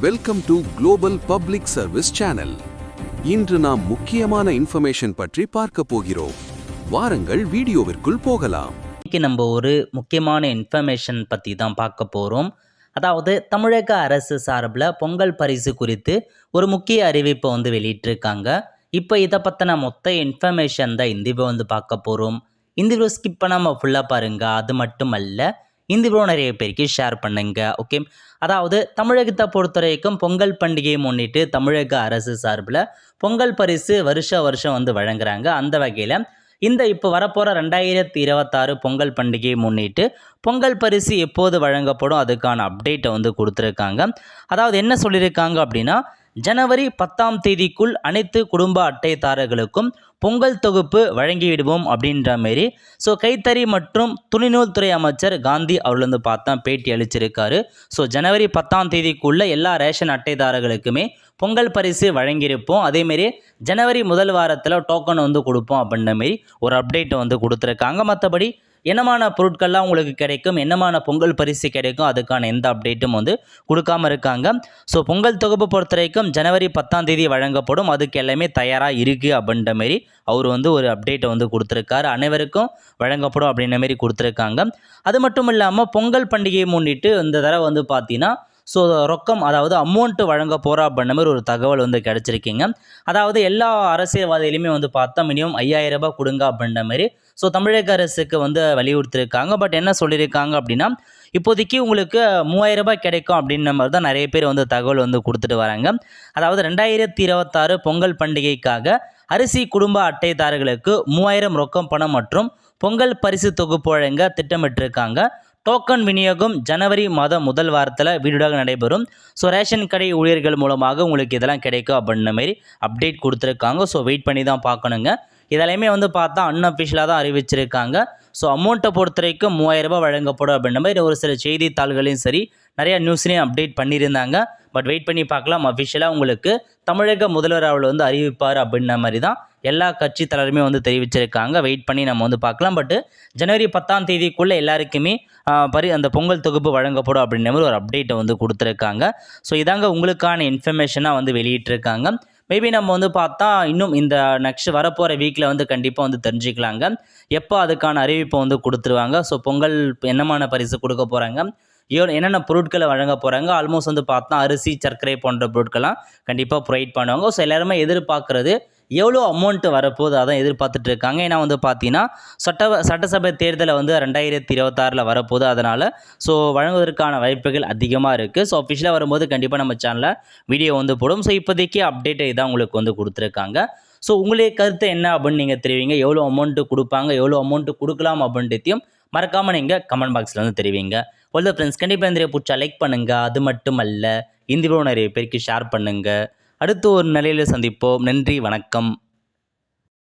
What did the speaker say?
Welcome to global public service channel. இன்று நாம் முக்கியமான இன்ஃபர்மேஷன் பற்றி பார்க்க போகிறோம். வாருங்கள் வீடியோவிற்குள் போகலாம். இன்னைக்கு நம்ம ஒரு முக்கியமான இன்ஃபர்மேஷன் பற்றி தான் பார்க்க போகிறோம். அதாவது தமிழக அரசு சார்பில் பொங்கல் பரிசு குறித்து ஒரு முக்கிய அறிவிப்பை வெளியிட்டிருக்காங்க. இப்போ இதை பற்றின மொத்த இன்ஃபர்மேஷன் தான் இந்த வீடியோ பார்க்க போகிறோம். இந்த வீடியோ ஸ்கிப் பண்ணாமல் ஃபுல்லாக பாருங்கள். அது மட்டும் அல்ல, இந்த வீடியோ நிறைய பேருக்கு ஷேர் பண்ணுங்க. ஓகே, அதாவது தமிழகத்தை பொறுத்த வரைக்கும் பொங்கல் பண்டிகையை முன்னிட்டு தமிழக அரசு சார்பில் பொங்கல் பரிசு வருஷம் வழங்குறாங்க. அந்த வகையில் இந்த இப்போ வரப்போகிற 2026 பொங்கல் பண்டிகையை முன்னிட்டு பொங்கல் பரிசு எப்போது வழங்கப்படும் அதுக்கான அப்டேட்டை கொடுத்துருக்காங்க. அதாவது என்ன சொல்லியிருக்காங்க அப்படின்னா, ஜனவரி 10ஆம் தேதிக்குள் அனைத்து குடும்ப அட்டைதாரர்களுக்கும் பொங்கல் தொகுப்பு வழங்கிவிடுவோம் அப்படின்ற மாரி. ஸோ கைத்தறி மற்றும் துணிநூல் துறை அமைச்சர் காந்தி அவர் பார்த்தா பேட்டி அளிச்சிருக்காரு. ஸோ ஜனவரி 10ஆம் தேதிக்குள்ளே எல்லா ரேஷன் அட்டைதாரர்களுக்குமே பொங்கல் பரிசு வழங்கியிருப்போம். அதேமாரி ஜனவரி முதல் வாரத்தில் டோக்கன் கொடுப்போம் அப்படின்ற மாரி ஒரு அப்டேட்டை கொடுத்துருக்காங்க. மற்றபடி என்னமான பொருட்கள்லாம் உங்களுக்கு கிடைக்கும், என்னமான பொங்கல் பரிசு கிடைக்கும், அதுக்கான எந்த அப்டேட்டும் கொடுக்காம இருக்காங்க. ஸோ பொங்கல் தொகுப்பு பொறுத்த வரைக்கும் ஜனவரி 10ஆம் தேதி வழங்கப்படும். அதுக்கு எல்லாமே தயாராக இருக்குது அப்படின்ற மாரி அவர் ஒரு அப்டேட்டை கொடுத்துருக்காரு. அனைவருக்கும் வழங்கப்படும் அப்படின்ற மாரி கொடுத்துருக்காங்க. அது மட்டும் இல்லாமல் பொங்கல் பண்டிகையை முன்னிட்டு இந்த தடவை பார்த்தீங்கன்னா ஸோ ரொக்கம், அதாவது அமௌண்ட்டு வழங்க போகிறா அப்படின்ற மாதிரி ஒரு தகவல் கிடச்சிருக்கீங்க. அதாவது எல்லா அரசியல்வாதிகளையுமே பார்த்தா மினிமம் 5000 ரூபாய் கொடுங்க அப்படின்ற மாதிரி ஸோ தமிழக அரசுக்கு வலியுறுத்திருக்காங்க. பட் என்ன சொல்லியிருக்காங்க அப்படின்னா, இப்போதைக்கு உங்களுக்கு 3000 ரூபாய் கிடைக்கும் அப்படின்ற மாதிரி தான் நிறைய பேர் தகவல் கொடுத்துட்டு வராங்க. அதாவது 2026 பொங்கல் பண்டிகைக்காக அரிசி குடும்ப அட்டைதாரர்களுக்கு 3000 ரொக்கம் பணம் மற்றும் பொங்கல் பரிசு தொகுப்பு வழங்க திட்டமிட்டிருக்காங்க. டோக்கன் விநியோகம் ஜனவரி மாதம் முதல் வாரத்தில் வீடுடாக நடைபெறும். ஸோ ரேஷன் கடை ஊழியர்கள் மூலமாக உங்களுக்கு இதெல்லாம் கிடைக்கும் அப்படின்ற மாதிரி அப்டேட் கொடுத்துருக்காங்க. ஸோ வெயிட் பண்ணி தான் பார்க்கணுங்க. இதெல்லாமே பார்த்தா அன்அஃபிஷியலாக தான் அறிவிச்சிருக்காங்க. ஸோ அமௌண்ட்டை பொறுத்த வரைக்கும் 3000 ரூபாய் வழங்கப்படும் அப்படின்ற மாதிரி ஒரு சில செய்தித்தாள்களையும் சரி நிறையா நியூஸ்லேயும் அப்டேட் பண்ணியிருந்தாங்க. பட் வெயிட் பண்ணி பார்க்கலாம். அஃபிஷியலாக உங்களுக்கு தமிழக முதல்வர் அவள் அறிவிப்பார் அப்படின்ற மாதிரி தான் எல்லா கட்சி தலைவருமே தெரிவிச்சிருக்காங்க. வெயிட் பண்ணி நம்ம பார்க்கலாம். பட் ஜனவரி 10ஆம் தேதிக்குள்ளே எல்லாருக்குமே அந்த பொங்கல் தொகுப்பு வழங்கப்படும் அப்படின்ற மாதிரி ஒரு அப்டேட்டை கொடுத்துருக்காங்க. ஸோ இதாங்க உங்களுக்கான இன்ஃபர்மேஷனாக வெளியிட்டிருக்காங்க. மேபி நம்ம பார்த்தா இன்னும் இந்த நெக்ஸ்ட் வரப்போகிற வீக்கில் கண்டிப்பாக தெரிஞ்சுக்கலாங்க. எப்போ அதுக்கான அறிவிப்பை கொடுத்துருவாங்க. ஸோ பொங்கல் என்னமான பரிசு கொடுக்க போகிறாங்க, என்னென்ன பொருட்களை வழங்க போகிறாங்க, ஆல்மோஸ்ட் பார்த்தா அரிசி சர்க்கரை போன்ற பொருட்கள்லாம் கண்டிப்பாக ப்ரொவைட் பண்ணுவாங்க. ஸோ எல்லாருமே எதிர்பார்க்குறது எவ்வளோ அமௌண்ட்டு வரப்போகுது அதான் எதிர்பார்த்துட்டு இருக்காங்க. ஏன்னா பார்த்தீங்கன்னா சட்டசபை தேர்தலை 2026 வரப்போகுது. அதனால் ஸோ வழங்குவதற்கான வாய்ப்புகள் அதிகமாக இருக்குது. ஸோ அஃபிஷியலாக வரும்போது கண்டிப்பாக நம்ம சேனலில் வீடியோ போடும். ஸோ இப்போதைக்கு அப்டேட்டை இதான் உங்களுக்கு கொடுத்துருக்காங்க. ஸோ உங்களுடைய கருத்து என்ன அப்படின்னு நீங்கள் தெரிவிங்க. எவ்வளோ அமௌண்ட்டு கொடுப்பாங்க, எவ்வளோ அமௌண்ட்டு கொடுக்கலாம் அப்படின்றதையும் மறக்காமல் நீங்கள் கமெண்ட் பாக்ஸில் தெரிவிங்க. ஒல்ல ஃப்ரெண்ட்ஸ், கண்டிப்பாக இந்த பிடிச்சா லைக் பண்ணுங்கள். அது மட்டும் அல்ல, இந்த வீடியோ நிறைய பேருக்கு ஷேர் பண்ணுங்கள். அடுத்து ஒரு நிலையில் சந்திப்போம். நன்றி, வணக்கம்.